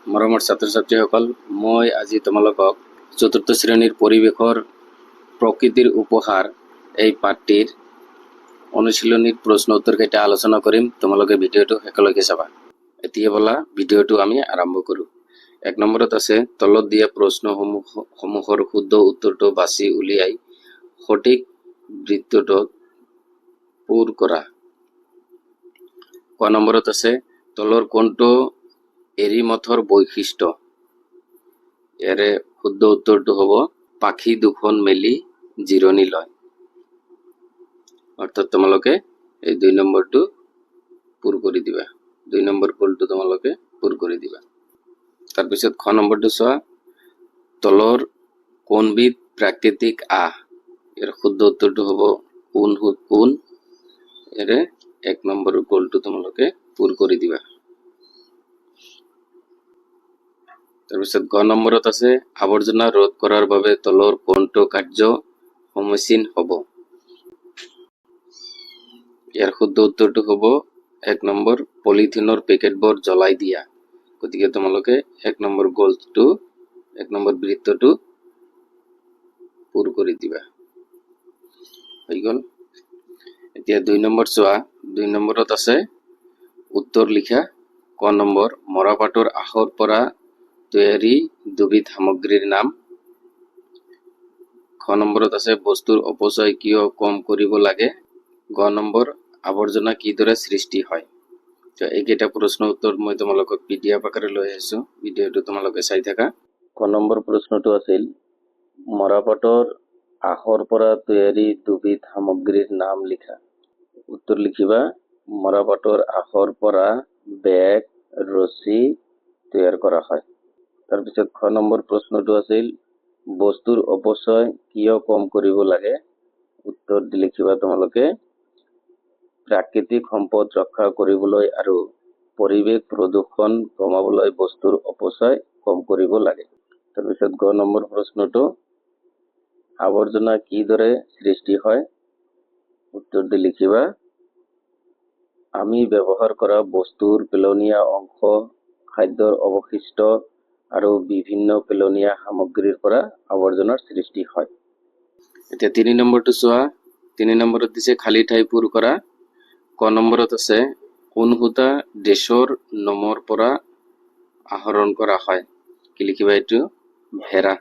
মৰমৰ ছাত্ৰ ছাত্ৰীসকল, মই আজি তোমালোকক চতুৰ্থ শ্ৰেণীৰ পৰিৱেশৰ প্ৰকৃতিৰ উপহাৰ এই পাঠটিৰ অনুশীলনীৰ প্ৰশ্ন উত্তৰ কেইটা আলোচনা কৰিম। তোমালোকে ভিডিঅ'টো একেলগে চাবা। এতিয়া বলা ভিডিঅ'টো আমি আৰম্ভ কৰোঁ। 1 নম্বৰত আছে তলত দিয়া প্ৰশ্নসমূহৰ শুদ্ধ উত্তৰটো বাছি উলিয়াই সঠিক বৃত্তটো পূৰ কৰা। ক নম্বৰত আছে তলৰ কোনটো এৰীমথৰ বৈশিষ্ট্য? ইয়াৰে শুদ্ধ উত্তৰটো হ'ব পাখি দুখন মেলি জিৰণি লয়। অৰ্থাৎ তোমালোকে এই 2 নম্বৰটো পূৰ কৰি দিবা। 2 নম্বৰ ভুলটো তোমালোকে পূৰ কৰি দিবা। তাৰপিছত খ নম্বৰটো চোৱা, তলৰ কোনবিধ প্ৰাকৃতিক আহ? ইয়াৰ শুদ্ধ উত্তৰটো হ'ব ঊণ। ইয়াৰে 1 নম্বৰ ভুলটো তোমালোকে পূৰ কৰি দিবা। তাৰপিছত গ নম্বৰত আছে আৱৰ্জনা ৰোধ কৰাৰ বাবে তলৰ কোনটো কাৰ্য সমীচীন হ'ব? ইয়াৰ শুদ্ধ উত্তৰটো হ'ব 1 নম্বৰ পলিথিনৰ পেকেটবোৰ জ্বলাই দিয়া। গতিকে তোমালোকে 1 নম্বৰ গোলটো 1 নম্বৰ বৃত্তটো পূৰ কৰি দিবা। হৈ গ'ল। এতিয়া 2 নম্বৰ চোৱা, 2 নম্বৰত আছে উত্তৰ লিখা। ক নম্বৰ মৰাপাটৰ আখৰ পৰা তৈয়াৰী দুবিধ সামগ্ৰীৰ নাম। খ নম্বৰত আছে বস্তুৰ অপচয় কিয় কম কৰিব লাগে। গ নম্বৰ আৱৰ্জনা কিদৰে সৃষ্টি হয়। তো এইকেইটা প্ৰশ্ন উত্তৰ মই তোমালোকক PDF আকাৰে লৈ আহিছোঁ। ভিডিঅ'টো তোমালোকে চাই থাকা। ক নম্বৰ প্ৰশ্নটো আছিল মৰাপাটৰ আখৰ পৰা তৈয়াৰী দুবিধ সামগ্ৰীৰ নাম লিখা। উত্তৰ লিখিবা মৰাপাটৰ আখৰ পৰা বেগ, ৰছী তৈয়াৰ কৰা হয়। তাৰপিছত খ নম্বৰ প্ৰশ্নটো আছিল বস্তুৰ অপচয় কিয় কম কৰিব লাগে। উত্তৰ লিখিবা তোমালোকে প্ৰাকৃতিক সম্পদ ৰক্ষা কৰিবলৈ আৰু পৰিৱেশ প্ৰদূষণ কমাবলৈ বস্তুৰ অপচয় কম কৰিব লাগে। তাৰপিছত গ নম্বৰ প্ৰশ্নটো আৱৰ্জনা কিদৰে সৃষ্টি হয়। উত্তৰ লিখিবা আমি ব্যৱহাৰ কৰা বস্তুৰ পেলনীয়া অংশ, খাদ্যৰ অৱশিষ্ট আৰু বিভিন্ন পেলনীয়া সামগ্ৰীৰ পৰা আৱৰ্জনাৰ সৃষ্টি হয়। এতিয়া 3 নম্বৰটো চোৱা। 3 নম্বৰত দিছে খালী ঠাই পূৰ কৰা। ক নম্বৰত আছে ঊণ সূতা দেশৰ নোমৰ পৰা আহৰণ কৰা হয়। কি লিখিবা এইটো? ভেড়া।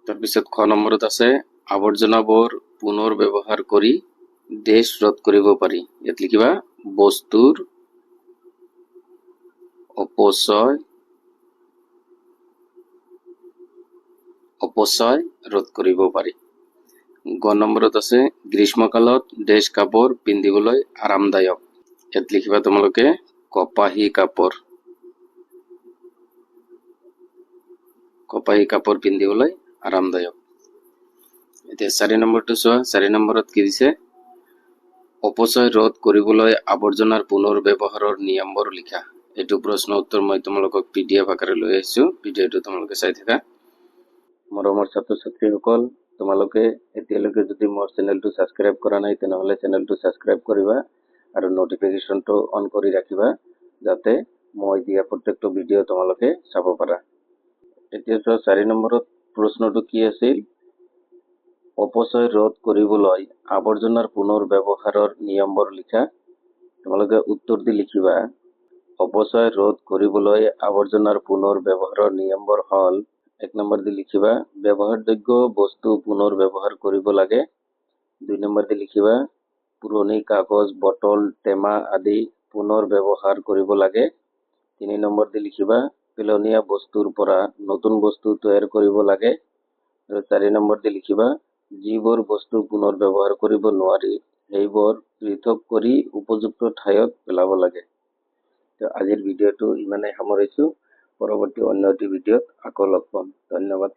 তাৰপিছত খ নম্বৰত আছে আৱৰ্জনাবোৰ পুনৰ ব্যৱহাৰ কৰি দেশ ৰোধ কৰিব পাৰি। ইয়াত লিখিবা বস্তুৰ অপচয় ৰোধ কৰিব পাৰি। গ নম্বৰত আছে গ্ৰীষ্মকালত দেশ কাপোৰ পিন্ধিবলৈ আৰামদায়ক। ইয়াত লিখিবা তোমালোকে কপাহী কাপোৰ। কপাহী কাপোৰ পিন্ধিবলৈ আৰামদায়ক। এতিয়া 4 নম্বৰটো চোৱা। 4 নম্বৰত কি দিছে অপচয় ৰোধ কৰিবলৈ আৱৰ্জনাৰ পুনৰ ব্যৱহাৰৰ নিয়মবোৰ লিখা। এইটো প্ৰশ্ন উত্তৰ মই তোমালোকক PDF আকাৰে লৈ আহিছোঁ। ভিডিঅ'টো তোমালোকে চাই থাকা। মৰমৰ ছাত্ৰ ছাত্ৰীসকল, তোমালোকে এতিয়ালৈকে যদি মোৰ চেনেলটো ছাবস্ক্ৰাইব কৰা নাই তেনেহ'লে চেনেলটো ছাবস্ক্ৰাইব কৰিবা আৰু নটিফিকেশ্যনটো অন কৰি ৰাখিবা যাতে মই দিয়া প্ৰত্যেকটো ভিডিঅ' তোমালোকে চাব পাৰা। এতিয়া চোৱা 4 নম্বৰত প্ৰশ্নটো কি আছিল অপচয় ৰোধ কৰিবলৈ আৱৰ্জনাৰ পুনৰ ব্যৱহাৰৰ নিয়মবোৰ লিখা। তোমালোকে উত্তৰ দি লিখিবা অপচয় ৰোধ কৰিবলৈ আৱৰ্জনাৰ পুনৰ ব্যৱহাৰৰ নিয়মবোৰ হ'ল 1 নম্বৰ দি লিখিবা ব্যৱহাৰযোগ্য বস্তু পুনৰ ব্যৱহাৰ কৰিব লাগে। 2 নম্বৰ দি লিখিবা পুৰণি কাগজ, বটল, টেমা আদি পুনৰ ব্যৱহাৰ কৰিব লাগে। 3 নম্বৰ দি লিখিবা পেলনীয়া বস্তুৰ পৰা নতুন বস্তু তৈয়াৰ কৰিব লাগে। আৰু 4 নম্বৰ দি লিখিবা যিবোৰ বস্তু পুনৰ ব্যৱহাৰ কৰিব নোৱাৰি সেইবোৰ পৃথক কৰি উপযুক্ত ঠাইত পেলাব লাগে। তো আজিৰ ভিডিঅ'টো ইমানেই সামৰিছোঁ। পৰৱৰ্তী অন্য এটি ভিডিঅ'ত আকৌ লগ পাম। ধন্যবাদ।